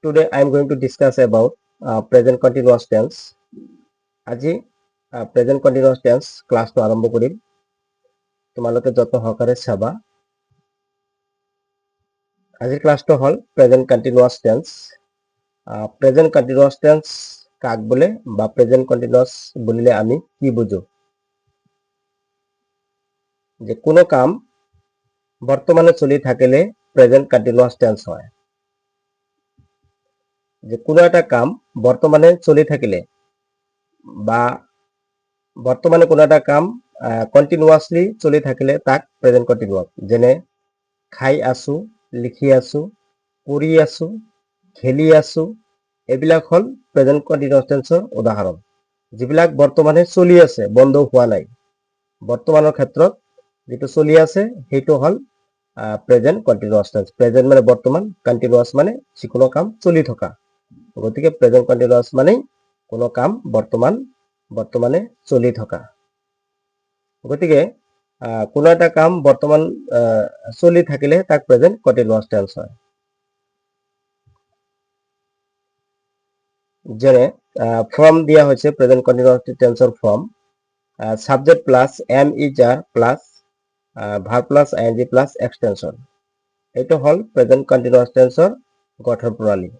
Today I am going to discuss about present continuous tense. আজি present continuous tense class to আৰম্ভ কৰিম। তোমালোকে যত্ন সহকাৰে চাবা। আজিৰ ক্লাছটো হ'ল present continuous tense. Present continuous tense কাক বোলে বা present continuous বুলিলে আমি কি বুজো? যে কোনো কাম বর্তমানে চলি থাকিলে present continuous tense হয়। যে কোনো একটা কাম বর্তমানে চলি থাকিলে বা বর্তমানে কোনো একটা কাম কন্টিনিউয়াসলি চলি থাকিলে তাক প্রেজেন্ট কন্টিনিউয়াস। যেনে খাই আছো, লিখি আছো, পঢ়ি আছো, খেলি আছো, এইবিলাক হ'ল প্রেজেন্ট কন্টিনিউয়াস টেন্সৰ উদাহৰণ। যিবিলাক বৰ্তমানে চলি আছে, বন্ধ হোৱা নাই, বৰ্তমানৰ ক্ষেত্ৰত যেটো চলি আছে সেইটো হ'ল প্রেজেন্ট কন্টিনিউয়াস টেন্স। প্রেজেন্ট মানে বর্তমান, কন্টিনিউয়াস মানে যিকোনো কাম চলি থকা। গতিকে প্রেজেন্ট কন্টিনিউয়াস মানে কোনো কাম বর্তমানে চলি থকা। গতিকে কোনো এটা কাম বর্তমান চলি থাকিলে তাক প্রেজেন্ট কন্টিনিউয়াস টেন্স হয়। যেনে ফর্ম দিয়া হয়েছে প্রেজেন্ট কন্টিনিউয়াস টেন্সর form subject plus am is are plus verb plus ING plus extension. এইটো হল প্রেজেন্ট কন্টিনিউয়াস টেন্সর গঠন প্ৰণালী।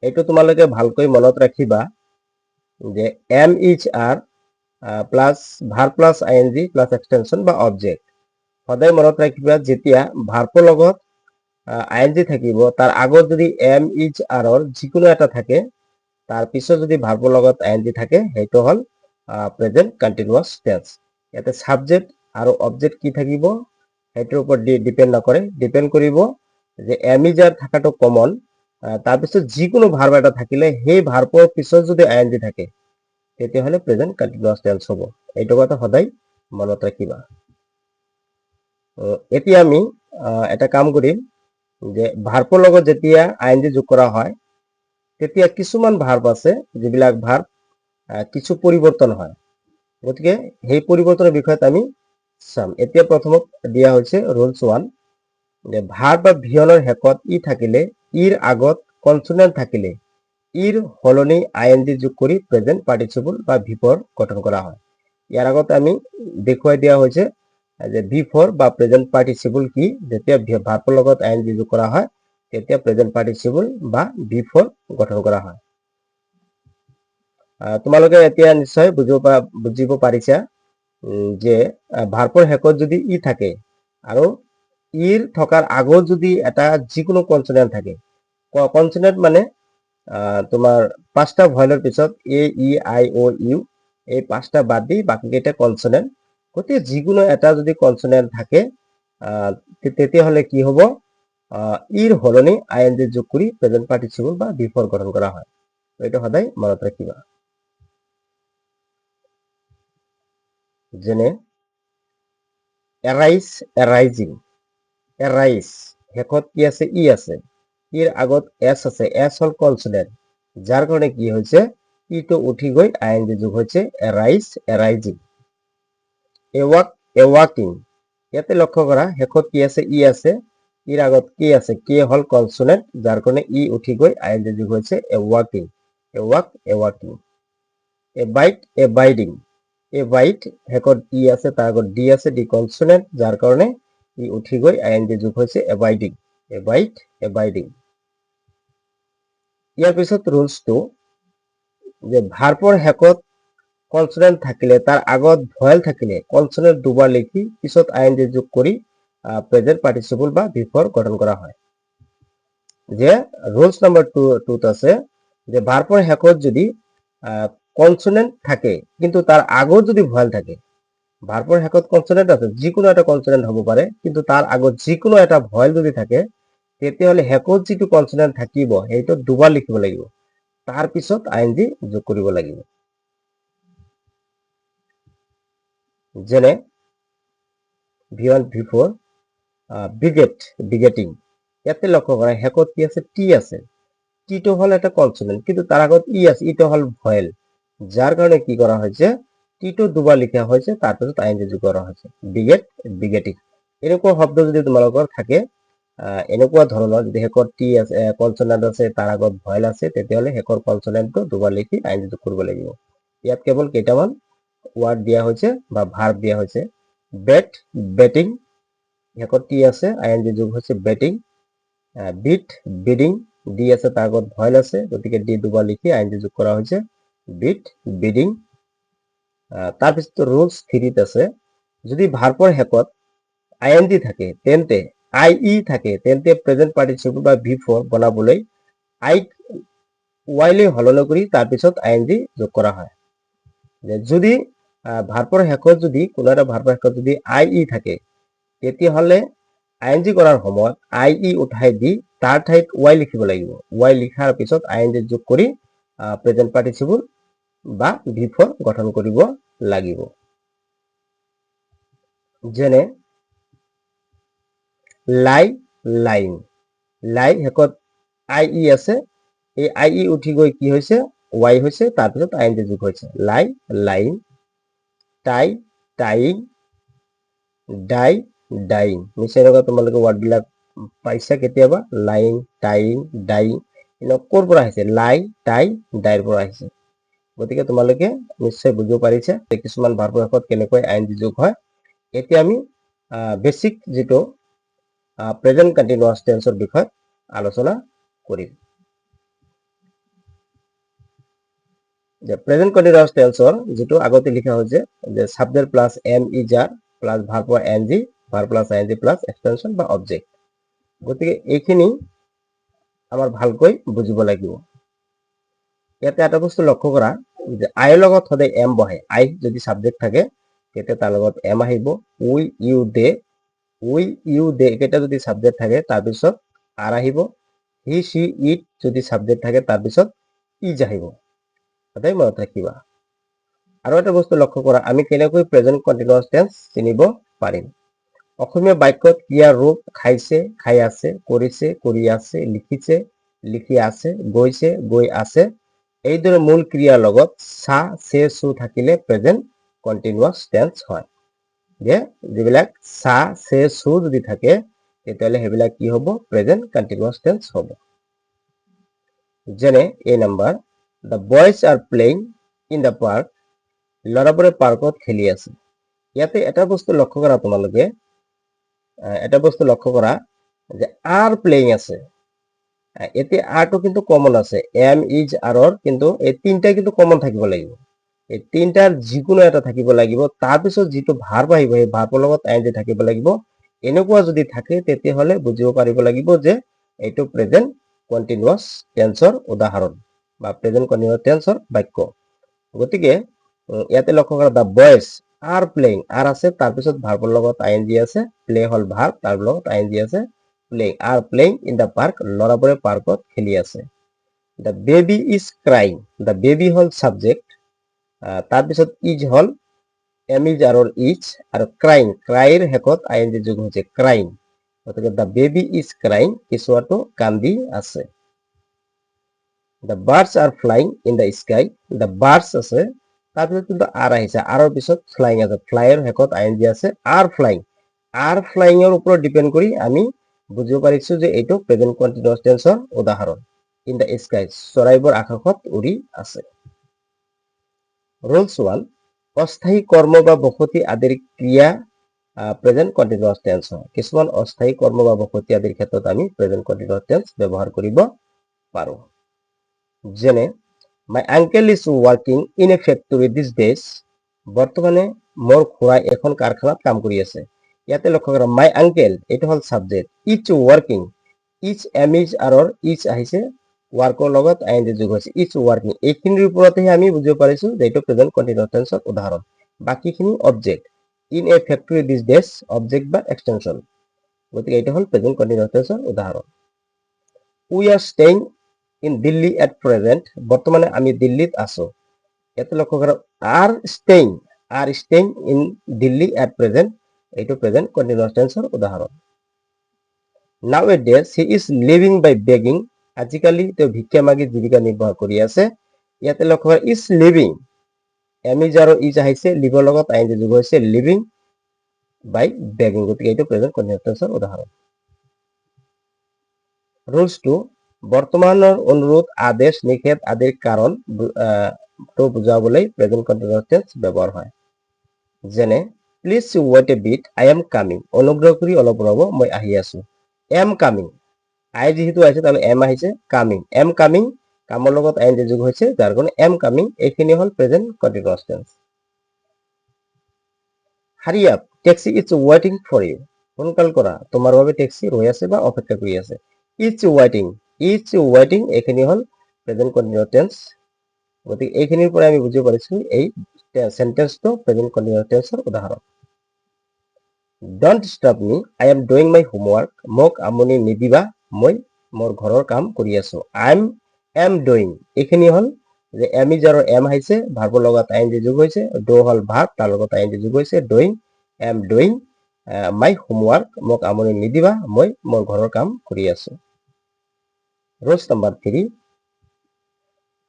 এইটো তোমালোকে ভালকৈ মনত ৰাখিবা যে am is are plus verb plus ING plus extension বা অবজেক্ট। সদায় মনত ৰাখিবা যেতিয়া ভাৰ্বৰ লগত আইএনজি থাকিব তাৰ আগত যদি এম ইজ আৰৰ যিকোনো এটা থাকে তাৰ পিছত যদি ভাৰ্বৰ লগত আইএনজি থাকে সেইটো হল প্ৰেজেন্ট কন্টিনিউয়াস টেন্স। ইয়াতে সাবজেক্ট আৰু অবজেক্ট কি থাকিব সেইটোৰ ওপৰত ডিপেন্ড নকৰে, ডিপেন্ড কৰিব যে এম ইজ আৰ থাকাটো কমন, তাৰপিছত যিকোনো ভাৰ্ব এটা থাকিলে সেই ভাৰ্বৰ পিছত যদি আইএনজি থাকে তেতিয়াহলে প্ৰেজেন্ট কন্টিনিউয়াস টেন্স হ'ব। এইটো কথা সদায় মনত ৰাখিবা। এতিয়া আমি এটা কাম কৰিম যে ভাৰ্বৰ লগত যেতিয়া আইএনজি যোগ কৰা হয় তেতিয়া কিছুমান ভাৰ্ব আছে যিবিলাক ভাৰ্ব কিছু পৰিৱৰ্তন হয়। গতিকে সেই পৰিৱৰ্তনৰ বিষয়ত আমি চাম। এতিয়া প্ৰথমত দিয়া হৈছে ৰুলছ 1 যে ভাৰ্ব বা ভিয়নৰ শেষত ই থাকিলে, ইৰ আগত কনসোনেন্ট থাকিলে ইৰ হলনি আইএনজি যোগ কৰি প্ৰেজেন্ট পাৰ্টিসিপল বা ভিফৰ গঠন কৰা হয়। ইয়াৰ আগত আমি দেখুৱাই দিয়া হৈছে যে ভিফৰ বা প্ৰেজেন্ট পাৰ্টিসিপল কি, যেতিয়া ভাৰ্বৰ লগত আইএনজি যোগ কৰা হয় তেতিয়া প্ৰেজেন্ট পাৰ্টিসিপল বা ভিফৰ গঠন কৰা হয়। তোমালোকে এতিয়া নিশ্চয় বুজিব পাৰিছা যে ভাৰ্বৰ শেষত যদি ই থাকে আৰু ইৰ থকাৰ আগত যদি এটা যিকোনো কনসোনেন্ট থাকে, কনসোনেন্ট মানে তোমাৰ পাঁচটা ভয়েলৰ পিছত এ ই আই ও ইউ এই পাঁচটা বাদ দি বাকিকেইটা কনসোনেন্ট, গতিকে যিকোনো এটা যদি কনসোনেন্ট থাকে তেতিয়াহলে কি হ'ব, ইৰ হলনি আইএনজি যোগ কৰি প্ৰেজেন্ট পাৰ্টিসিপল বা ভিফৰ গঠন কৰা হয়। এইটো সদায় মনত ৰাখিবা। যেনে এৰাইজ, এৰাইজিং, এৰাইজ শেষত কি আছে, ই আছে, ইৰ আগত এছ আছে, এছ হল কনসোনেন্ট, যাৰ কাৰণে কি হৈছে ইটো উঠি গৈ আইএনজি যোগ হৈছে এৰাইজ, এৰাইজিং। এৱাক, এৱাকিং, ইয়াতে লক্ষ্য কৰা শেষত কি আছে, ই আছে, ইৰ আগত কে আছে, কে হল কনসোনেন্ট, যাৰ কাৰণে ই উঠি গৈ আইএনজি যোগ হৈছে এৱাকিং, এৱাক, এৱাকিং। এবাইট, এবাইডিং, এবাইট শেষত ই আছে, তাৰ আগত ডি আছে, ডি কনসোনেন্ট, যাৰ কাৰণে ই উঠি গৈ আইএনজি যোগ হৈছে এবাইডিং, এবাইট, এবাইডিং। ইয়াৰ পিছত ৰুলছ 2 যে ভাৰ্বৰ শেষত কনসোনেন্ট থাকিলে তাৰ আগত ভয়েল থাকিলে কনসোনেন্ট দুবাৰ লিখি পিছত আইএনজি যোগ কৰি প্ৰেজেন্ট পাৰ্টিসিপল বা ভিফৰ গঠন কৰা হয়। যে ৰুলছ নাম্বাৰ 2 আছে যে ভাৰ্বৰ শেষত যদি কনসোনেন্ট থাকে কিন্তু তাৰ আগত যদি ভয়েল থাকে, ভাৰ্বৰ শেষত কনসোনেন্ট আছে, যিকোনো এটা কনসোনেন্ট হ'ব পাৰে, কিন্তু তাৰ আগত যিকোনো এটা ভয়েল যদি থাকে তেতিয়াহলে শেষত যিটো কনসোনেন্ট থাকিব সেইটো দুবাৰ লিখিব লাগিব, তাৰ পিছত আইএনজি যোগ কৰিব লাগিব। যেনে V1 V4 বিগেট, বিগেটিং, ইয়াতে লক্ষ্য কৰা শেষত কি আছে, টি আছে, টিটো হল এটা কনসোনেন্ট কিন্তু তাৰ আগত ই আছে, ইটো হল ভয়েল, যাৰ কাৰণে কি কৰা হৈছে টিটো দুবাৰ লিখা হৈছে, তাৰপিছত আইএনজি যোগ কৰা হৈছে, বিগেট, বিগেটিং। এনেকুৱা শব্দ যদি তোমালোকৰ থাকে এনেকুৱা ধৰণৰ যদি শেষত টি আছে কনসোনেন্ট আছে তাৰ আগত ভয়েল আছে তেতিয়াহ'লে শেষৰ কনসোনেন্টটো দুবাৰ লিখি আইএনজি যোগ কৰিব লাগিব ইয়াত কেৱল কেইটামান ওয়ার্ড দিয়া হৈছে বা ভার্ব দিয়া হৈছে বেট বেটিং শেষত টি আছে আইএনজি যোগ হৈছে বেটিং বিট বিডিং ডি আছে তাৰ আগত ভয়েল আছে গতিকে ডি দুবাৰ লিখি আইএনজি যোগ কৰা হৈছে বিট বিডিং তাৰপিছত ৰুলস 3 আছে যদি ভাৰ্বৰ শেষত আইএনজি থাকে তেন্তে আইই থাকে তেন্তে প্ৰেজেন্ট পাৰ্টিচিপল বা ভি4 বনাবলৈ আই ওয়াইলে হলন কৰি তাৰপিছত আইএনজি যোগ কৰা হয় যদি ভাৰ্বৰ শেষত যদি কোনো এটা ভাৰ্বৰ শেষত যদি আইই থাকে তেতিয়াহ'লে আইএনজি কৰাৰ সময়ত আইই উঠাই দি তাৰ ঠাইত ওয়াই লিখিব লাগিব ওয়াই লিখাৰ পিছত আইএনজি যোগ কৰি প্ৰেজেন্ট পাৰ্টিচিপল বা ভি4 গঠন কৰিব লাগিব যেনে লাই লাইং লাই শেষত আইই আছে এই আইই উঠি গৈ কি হৈছে ওয়াই হৈছে তাৰপিছত আইএনজি যোগ হৈছে লাই লাইং টাই টাইং ডাই ডাইং নিশ্চয় এনেকুৱা তোমালোকে ওয়াৰ্ড বিলাক পাইছা কেতিয়াবা লাইং টাইং ডাইং ক'ৰ পৰা আহিছে লাই টাই ডাইৰ পৰা আহিছে গতিকে তোমালোকে নিশ্চয় বুজিব পাৰিছা যে কিছুমান ভাৰ্বৰ শেষত কেনেকৈ আইএনজি যোগ হয় এতিয়া আমি বেসিক যেটো প্ৰেজেন্ট কন্টিনিউয়াস টেন্সৰ বিষয়ে আলোচনা কৰিম যে প্ৰেজেন্ট কন্টিনিউয়াস টেন্সৰ যেটো আগতে লিখা হৈছে যে subject plus am is are plus verb NG verb plus ING plus extension বা অবজেক্ট গতিকে এইখিনি আমাৰ ভালকৈ বুজিব লাগিব ইয়াতে এটা বস্তু লক্ষ্য কৰা যে আইৰ লগত সদায় এম বহে আই যদি সাবজেক্ট থাকে তেতিয়া তাৰ লগত এম আহিব উই ইউ দে এটা যদি সাবজেক্ট থাকে তাৰপিছত আৰ আহিব হি সি ইট যদি সাবজেক্ট থাকে তাৰপিছত ইজ আহিব সদায় মনত ৰাখিবা আৰু এটা বস্তু লক্ষ্য কৰা আমি কেনেকৈ প্ৰেজেন্ট কন্টিনিউয়াস টেন্স চিনিব পাৰিম অসমীয়া বাক্যত ক্ৰিয়াৰ ৰূপ খাইছে খাই আছে কৰিছে কৰি আছে লিখিছে লিখি আছে গৈছে গৈ আছে এইদৰে মূল ক্ৰিয়াৰ লগত সা সে সু থাকিলে প্ৰেজেন্ট কন্টিনিউয়াস টেন্স হয় যে যিবিলাক সা সে সু যদি থাকে তেতিয়াহ'লে সেইবিলাক কি হ'ব প্ৰেজেন্ট কন্টিনিউয়াস টেন্স হ'ব যেনে এ number the boys are playing in the park ল'ৰাবোৰে পাৰ্কত খেলি আছে ইয়াতে এটা বস্তু লক্ষ্য কৰা তোমালোকে এটা বস্তু লক্ষ্য কৰা যে are playing আছে এতে আৰটো কিন্তু কমন আছে এম ইজ আৰৰ কিন্তু এই তিনটা কিন্তু কমন থাকিব লাগিব এই তিনটাৰ যিকোনো এটা থাকিব লাগিব তাৰপিছত যিটো ভাৰ্ব আহিব এই ভাৰ্বৰ লগত আইএনজি থাকিব লাগিব এনেকুৱা যদি থাকে তেতিয়াহ'লে বুজিব পাৰিব লাগিব যে এইটো প্ৰেজেন্ট কন্টিনিউয়াস টেন্সৰ উদাহৰণ বা প্ৰেজেন্ট কন্টিনিউয়াস টেন্সৰ বাক্য গতিকে ইয়াতে লক্ষ্য কৰা দা বয়েজ আৰ প্লেইং আৰ আছে তাৰপিছত ভাৰ্বৰ লগত আইএনজি আছে প্লে হল ভাৰ্ব তাৰ লগত আইএনজি আছে playing R playing in the park ল'ৰাবোৰে পাৰ্কত খেলি আছে the baby is crying the baby hall subject তাৰপিছত ইজ হল এম ইজ আৰৰ ইজ আৰু ক্ৰাইং ক্ৰাইৰ শেষত আইএনজি যোগ হৈছে ক্ৰাইং গতিকে দা বেবি ইজ ক্ৰাইং কেঁচুৱাটো কান্দি আছে the birds are flying in the sky the birds আছে তাৰপিছত কিন্তু আৰ আহিছে আৰৰ পিছত ফ্লাইং আছে ফ্লাইৰ শেষত আইএনজি আছে আৰ ফ্লাইং এৰ ওপৰত ডিপেন্ড কৰি আমি বুজিব পাৰিছো যে এইটো প্ৰেজেন্ট কন্টিনিউয়াস টেন্সৰ উদাহৰণ ইন দা স্কাই চৰাইবোৰ আকাশত উৰি আছে ৰুলস 1 অস্থায়ী কৰ্ম বা বসতি আদিৰ ক্ৰিয়া প্ৰেজেন্ট কন্টিনিউয়াস টেন্স হয় কিছুমান অস্থায়ী কৰ্ম বা বসতি আদিৰ ক্ষেত্ৰত আমি প্ৰেজেন্ট কন্টিনিউয়াস টেন্স ব্যৱহাৰ কৰিব পাৰো যেনে my uncle is working in a factory these days বৰ্তমানে মোৰ খুৰা এখন কাৰখানাত কাম কৰি আছে ইয়াতে লক্ষ্য কৰা my uncle এইটো হল subject is working is am is আৰৰ ইজ আহিছে ওয়াৰ্কৰ লগত আইএনজি যোগ হৈছে ইজ working এইখিনিৰ ওপৰতেহে আমি বুজিব পাৰিছো যে এইটো প্ৰেজেন্ট কন্টিনিউয়াস টেন্সৰ উদাহৰণ বাকিখিনি object in a factory these days object বা এক্সটেনশন গতিকে এইটো হল প্ৰেজেন্ট কন্টিনিউয়াস টেন্সৰ উদাহৰণ we are staying in Delhi at present বৰ্তমানে আমি দিল্লীত আছো ইয়াতে লক্ষ্য কৰা are staying in Delhi at present এইটো প্ৰেজেন্ট কন্টিনিউয়াস টেন্সৰ উদাহৰণ nowadays he is living by begging আজিকালি তেওঁ ভিক্ষা মাগি জীৱিকা নিৰ্বাহ কৰি আছে ইয়াতে লক্ষ্য কৰা ইজ লিভিং এম ইজ আৰু ইজ আহিছে লিভৰ লগত আইএনজি যোগ হৈছে লিভিং বাই বেগিং গতিকে এইটো প্ৰেজেন্ট কন্টিনিউয়াস টেন্সৰ উদাহৰণ ৰুলছ 2 বৰ্তমানৰ অনুৰোধ আদেশ নিষেধ আদিৰ কাৰণ তো বুজাবলৈ প্ৰেজেন্ট কন্টিনিউয়াছ টেন্স ব্যৱহাৰ হয় যেনে please wait a bit I am coming অনুগ্ৰহ কৰি অলপ ৰ'ব মই আহি আছো এম কামিং আই যেহেতু আহিছে তাহলে এম আহিছে কামিং এম কামিং কামৰ লগত আইএনজি যোগ হৈছে যাৰ কাৰণে এম কামিং এইখিনি হল present continuous tense hurry up taxi is ৱেটিং ফৰ ইউ সোনকাল কৰা তোমাৰ বাবে টেক্সি ৰৈ আছে বা অপেক্ষা কৰি আছে ইজ ৱেটিং এইখিনি হল প্ৰেজেন্ট কন্টিনিউয়াছ টেন্স গতিকে এইখিনিৰ পৰা আমি বুজিব পাৰিছো এই সেন্টেন্সটো প্ৰেজেন্ট কন্টিনিউয়াছ টেন্সৰ উদাহৰণ don't stop me I am doing my homework মোক আমনি নিদিবা মই মোৰ ঘৰৰ কাম কৰি আছো আই এম ডুইং এইখিনি হল যে এম ইজ আৰু এম আহিছে ভাৰ্বৰ লগত আইএনজি যোগ হৈছে ডু হল ভাৰ্ব তাৰ লগত আইএনজি যোগ হৈছে doing am doing my homework মোক আমনি নিদিবা মই মোৰ ঘৰৰ কাম কৰি আছো ৰুলছ নম্বৰ 3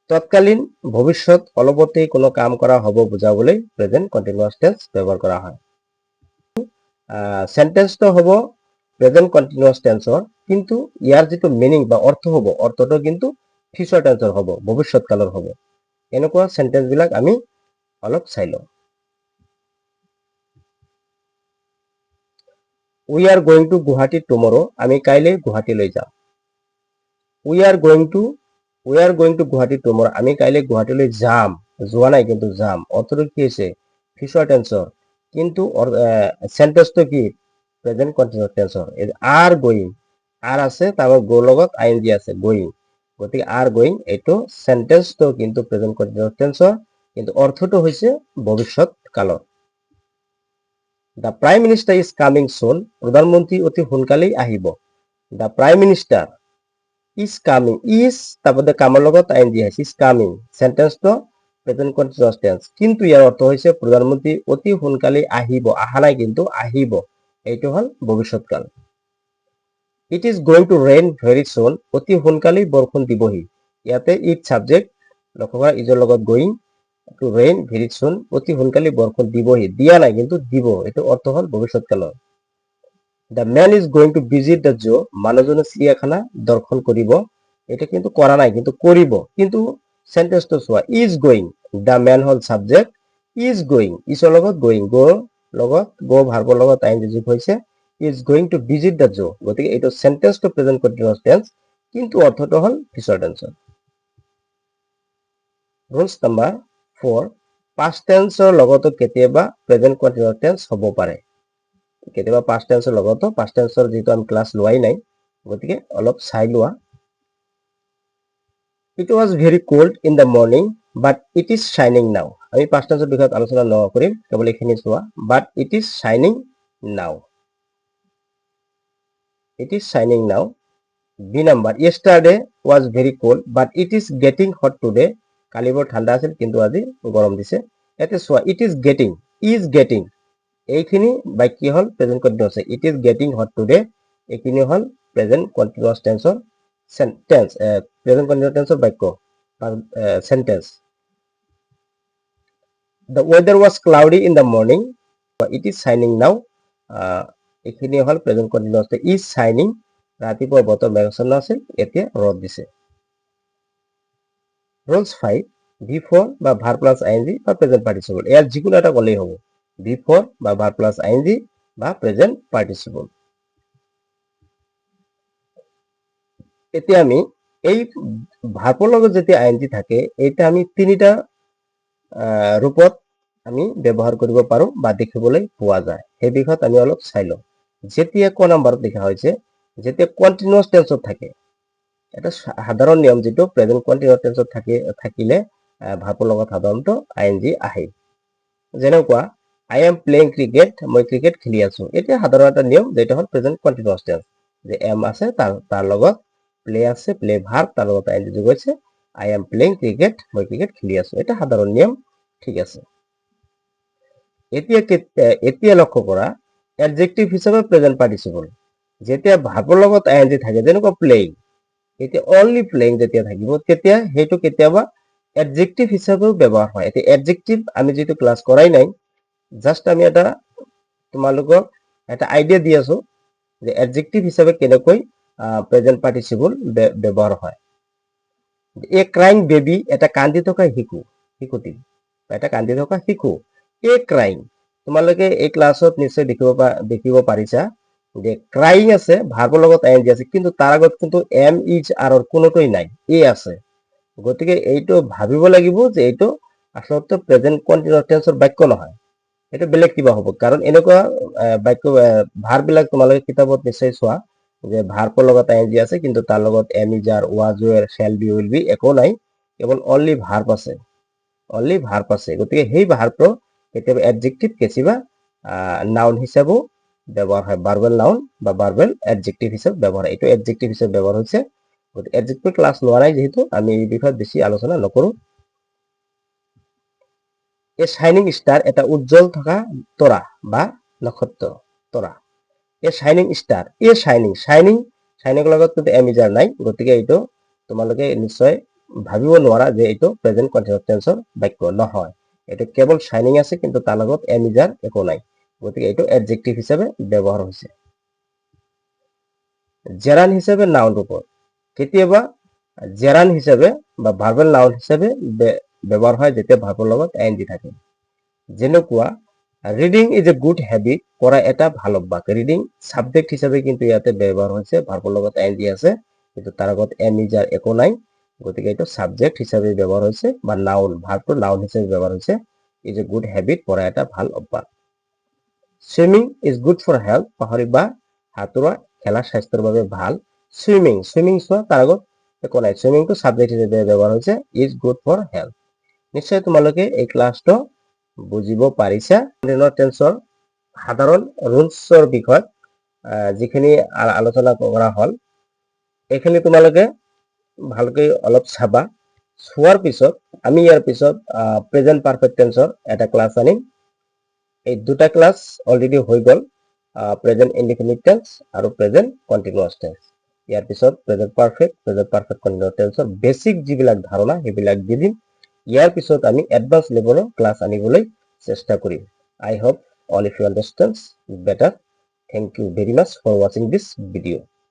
তৎকালীন ভৱিষ্যত অলপতেই কোনো কাম কৰা হ'ব বুজাবলৈ প্ৰেজেন্ট কন্টিনিউয়াছ টেন্স ব্যৱহাৰ কৰা হয় সেন্টেন্সটো হ'ব প্ৰেজেন্ট কন্টিনিউয়াছ টেন্সৰ কিন্তু ইয়াৰ যেটো মিনিং বা অৰ্থ হ'ব অৰ্থটো কিন্তু ফিউচাৰ টেন্সৰ হ'ব ভৱিষ্যত কালৰ হ'ব এনেকুৱা সেন্টেন্স বিলাক আমি অলপ চাই লওঁ we are going to Guwahati টুমৰো আমি কাইলৈ গুৱাহাটীলৈ যাম we are going to Guwahati টুমৰো আমি কাইলৈ গুৱাহাটীলৈ যাম যোৱা নাই কিন্তু যাম অৰ্থটো কি হৈছে ফিউচাৰ টেন্সৰ কিন্তু সেন্টেন্সটো কি present continuous টেন্সৰ R going R আছে তাৰ গো লগত আইএনজি আছে গোইং গতিকে আৰ গোইং এইটো সেন্টেন্সটো কিন্তু প্ৰেজেন্ট কন্টিনিউয়াছ টেন্সৰ কিন্তু অৰ্থটো হৈছে ভৱিষ্যত কালৰ the prime minister is coming soon প্ৰধানমন্ত্ৰী অতি সোনকালেই আহিব the prime minister is coming is তাৰপৰে কামৰ লগত আইএনজি আছে ইজ কামিং সেন্টেন্সটো প্ৰেজেন্ট কন্টিনিউয়াস টেন্স কিন্তু ইয়াৰ অৰ্থ হৈছে প্ৰধানমন্ত্ৰী অতি সোনকালে আহিব আহা নাই কিন্তু আহিব এইটো হল ভৱিষ্যৎকাল it is going to rain very soon অতি সোনকালেই বৰষুণ দিবহি ইয়াতে ইট সাবজেক্ট লক্ষ্য কৰা ইজৰ লগত going to rain very soon অতি সোনকালে বৰষুণ দিবহি দিয়া নাই কিন্তু দিব এইটো অৰ্থ হল ভৱিষ্যৎকালৰ The man is going to visit the zoo মানুহজনে চিৰিয়াখানা দৰ্শন কৰিব এটা কিন্তু কৰা নাই কিন্তু কৰিব কিন্তু সেন্টেন্সটো চোৱা is going the man hall subject is going ISRO লগত going go লগত go ভাৰ্বৰ লগত আইএনজি যোগ হৈছে is going to visit the zoo গতিকে এইটো সেন্টেন্সটো প্ৰেজেন্ট কন্টিনিউয়াছ টেন্স কিন্তু অৰ্থটো হল ফিউচাৰ টেন্সৰ ৰুলছ নম্বৰ 4 past tenseৰ লগতো কেতিয়াবা প্ৰেজেন্ট কন্টিনিউয়াছ টেন্স হ'ব পাৰে কেতিয়াবা past tenseৰ লগতো past tenseৰ যেটো আমি ক্লাস লোৱাই নাই গতিকে অলপ চাই লোৱা It was very cold in the morning but it is shining now আমি past tenseৰ বিষয়ত আলোচনা নকৰিম কেৱল এইখিনি চোৱা but it is shining now B number yesterday was very cold but it is getting hot today কালি বৰ ঠাণ্ডা আছিল কিন্তু আজি গৰম দিছে ইয়াতে চোৱা it is getting এইখিনি বাক্য হল present continuous it is getting hot today এইখিনি হল প্ৰেজেন্ট কন্টিনিউয়াছ টেন্সৰ সেন্টেন্স প্ৰেজেন্ট কন্টিনিউয়াছ টেন্সৰ বাক্য sentence The weather was cloudy in the morning it is shining now এইখিনি হল প্ৰেজেন্ট কন্টিনিউয়াছ is shining ৰাতিপুৱা বতৰ মেঘাচ্ছন্ন আছিল এতিয়া ৰদ দিছে ৰুলছ 5 V4 বা ভাৰ্ব প্লাস আইএনজি বা প্ৰেজেন্ট পাৰ্টিসিপল ইয়াৰ যিকোনো এটা কলেই হ'ব V4 বা ভাৰ্ব প্লাস আইএনজি বা প্ৰেজেন্ট পাৰ্টিসিপল এতিয়া আমি এই ভাৰ্বৰ লগত যেতিয়া আইএনজি থাকে এটা আমি তিনিটা ৰূপত আমি ব্যৱহাৰ কৰিব পাৰো বা দেখিবলৈ পোৱা যায় এই বিষয়ত আমি অলপ চাই লওঁ যেতিয়া ক নম্বৰত লিখা হৈছে যেতিয়া কন্টিনিউয়াছ টেন্সত থাকে এটা সাধাৰণ নিয়ম যেটো প্ৰেজেন্ট কন্টিনিউয়াছ টেন্সত থাকিলে ভাৰ্বৰ লগত সাধাৰণত আইএনজি আহে যেনেকুৱা I am playing cricket মই ক্ৰিকেট খেলি আছো এটা সাধাৰণ এটা নিয়ম যেটা হল প্ৰেজেন্ট কন্টিনিউয়াছ টেন্স যে am আছে তাৰ লগত play আছে play ভাৰ্ব তাৰ লগত আইএনজি যোগ হৈছে I am playing cricket মই ক্ৰিকেট খেলি আছো এটা সাধাৰণ নিয়ম ঠিক আছে এতিয়া লক্ষ্য কৰা অ্যাডজেক্টিভ হিচাপে প্ৰেজেন্ট পাৰ্টিসিপল যেতিয়া ভাৰ্বৰ লগত আইএনজি থাকে যেনেকুৱা playing এতিয়া only playing যেতিয়া থাকিব তেতিয়া হেতু কেতিয়াবা অ্যাডজেক্টিভ হিচাপেও ব্যৱহাৰ হয় এতিয়া অ্যাডজেক্টিভ আমি যেটো ক্লাস কৰাই নাই জাস্ট আমি এটা তোমালোকক এটা আইডিয়া দি আছো যে অ্যাডজেক্টিভ হিচাপে কেনেকৈ প্ৰেজেন্ট পাৰ্টিচিপল ব্যৱহাৰ হয়। এ ক্ৰাইং বেবি, এটা কান্দি থকা শিশুটি, এটা কান্দি থকা শিশু। এ ক্ৰাইং, তোমালোকে এই ক্লাছত নিশ্চয় দেখিব পাৰিছা যে ক্ৰাইং আছে, ভাৰ্বৰ লগত আইএনজি আছে, কিন্তু তাৰ আগত কিন্তু এম ইজ আৰ কোনোটোই নাই, এ আছে। গতিকে এইটো ভাবিব লাগিব যে এইটো আচলতে প্ৰেজেন্ট কন্টিনিউয়াস টেন্সৰ বাক্য নহয়, এইটো বেলেগ কিবা হ'ব। কাৰণ এনেকুৱা বাক্য ভাৰ্ব বিলাক তোমালোকে কিতাপত নিশ্চয় চোৱা যে ভাৰ্বৰ লগত আইএনজি আছে, কিন্তু তাৰ লগত am is are, was, were, shall be, will be একো নাই, কেৱল অনলি ভাৰ্ব আছে, অনলি ভাৰ্ব আছে। গতিকে সেই ভাৰ্বটো কেতিয়াবা এডজেক্টিভ, কেতিয়াবা নাউন হিচাপেও ব্যৱহাৰ হয়, ভাৰ্বেল নাউন বা ভাৰ্বেল এডজেক্টিভ হিচাপে ব্যৱহাৰ হয়। এইটো এডজেক্টিভ হিচাপে ব্যৱহাৰ হৈছে। গতিকে এডজেক্টিভ ক্লাছ লোৱা নাই যিহেতু আমি এই বিষয়ত বেছি আলোচনা নকৰো। এ শাইনিং ষ্টাৰ, এটা উজ্জ্বল থকা তৰা বা নক্ষত্ৰ, তৰা। এ শাইনিং ষ্টাৰ, এ শাইনিং, শাইনিংৰ লগত কিন্তু এম ইজ আৰ নাই, গতিকে এইটো তোমালোকে নিশ্চয় ভাবিব নোৱাৰা যে এইটো প্ৰেজেন্ট কন্টিনিউয়াস টেন্সৰ বাক্য নহয়। এইটো কেৱল শাইনিং আছে, কিন্তু তাৰ লগত এম ইজ আৰ একো নাই, গতিকে এইটো এডজেক্টিভ হিচাপে ব্যৱহাৰ হৈছে। জেৰান হিচাপে নাউন ৰূপত, কেতিয়াবা জেৰান হিচাপে বা ভাৰ্বেল নাউন হিচাপে ব্যৱহাৰ হয় যেতিয়া ভাৰ্বৰ লগত আইএনজি থাকে। যেনেকুৱা reading is a good habit, পঢ়া এটা ভাল অভ্যাস। ৰিডিং সাবজেক্ট হিচাপে কিন্তু ইয়াতে ব্যৱহাৰ হৈছে, ভাৰ্বৰ লগত আইএনজি আছে, কিন্তু তাৰ আগত এম ইজ আৰ একো নাই, গতিকে এইটো সাবজেক্ট হিচাপে ব্যৱহাৰ হৈছে, বা নাউন, ভাৰ্বটো নাউন হিচাপে ব্যৱহাৰ হৈছে। ইজ এ গুড হেবিট, পঢ়া এটা ভাল অভ্যাস। Swimming is good for health, বা সাঁতোৰা খেলা স্বাস্থ্যৰ বাবে ভাল। সুইমিং, চোৱা, তাৰ আগত একো নাই, সুইমিংটো সাবজেক্ট হিচাপে ব্যৱহাৰ হৈছে, ইজ গুড ফৰ হেল্থ। নিশ্চয় তোমালোকে এই ক্লাছটো বুজিব পাৰিছা। কন্টিনিউয়াস টেন্সৰ সাধাৰণ ৰুলছৰ বিষয়ত যিখিনি আলোচনা কৰা হ'ল, এইখিনি তোমালোকে ভালকৈ অলপ চাবা। চোৱাৰ পিছত আমি ইয়াৰ পিছত প্ৰেজেন্ট পাৰফেক্ট টেন্সৰ এটা ক্লাছ আনিম। এই দুটা ক্লাছ অলৰেডি হৈ গ'ল, প্ৰেজেন্ট ইনডিফিনিট টেন্স আৰু প্ৰেজেন্ট কন্টিনিউয়াস টেন্স। ইয়াৰ পিছত প্ৰেজেন্ট পাৰফেক্ট কন্টিনিউয়াস টেন্সৰ বেছিক যিবিলাক ধাৰণা সেইবিলাক দি দিম। ইয়াৰ পিছত আমি এডভান্স লেভেলৰ ক্লাছ আনিবলৈ চেষ্টা কৰিম। I hope all of you understand better. Thank you very much for watching this video.